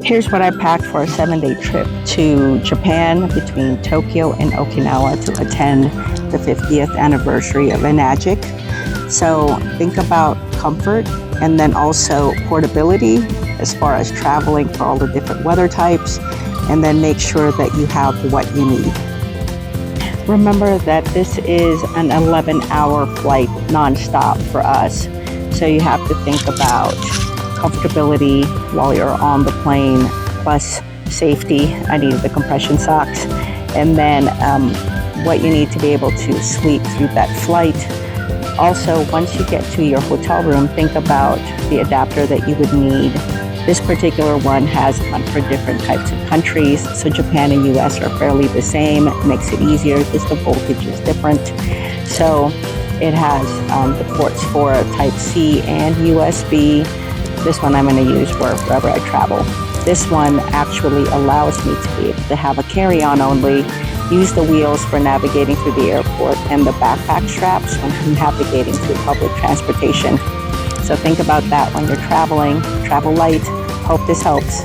Here's what I packed for a 7-day trip to Japan between Tokyo and Okinawa to attend the 50th anniversary of Enagic. So think about comfort and then also portability as far as traveling for all the different weather types, and then make sure that you have what you need. Remember that this is an 11-hour flight nonstop for us. So you have to think about comfortability while you're on the plane, plus safety. I needed the compression socks. And then what you need to be able to sleep through that flight. Also, once you get to your hotel room, think about the adapter that you would need. This particular one has one for different types of countries. So Japan and US are fairly the same. It makes it easier, just the voltage is different. So it has the ports for type C and USB. This one I'm going to use for wherever I travel. This one actually allows me to be able to have a carry-on only, use the wheels for navigating through the airport, and the backpack straps when I'm navigating through public transportation. So think about that when you're traveling. Travel light. Hope this helps.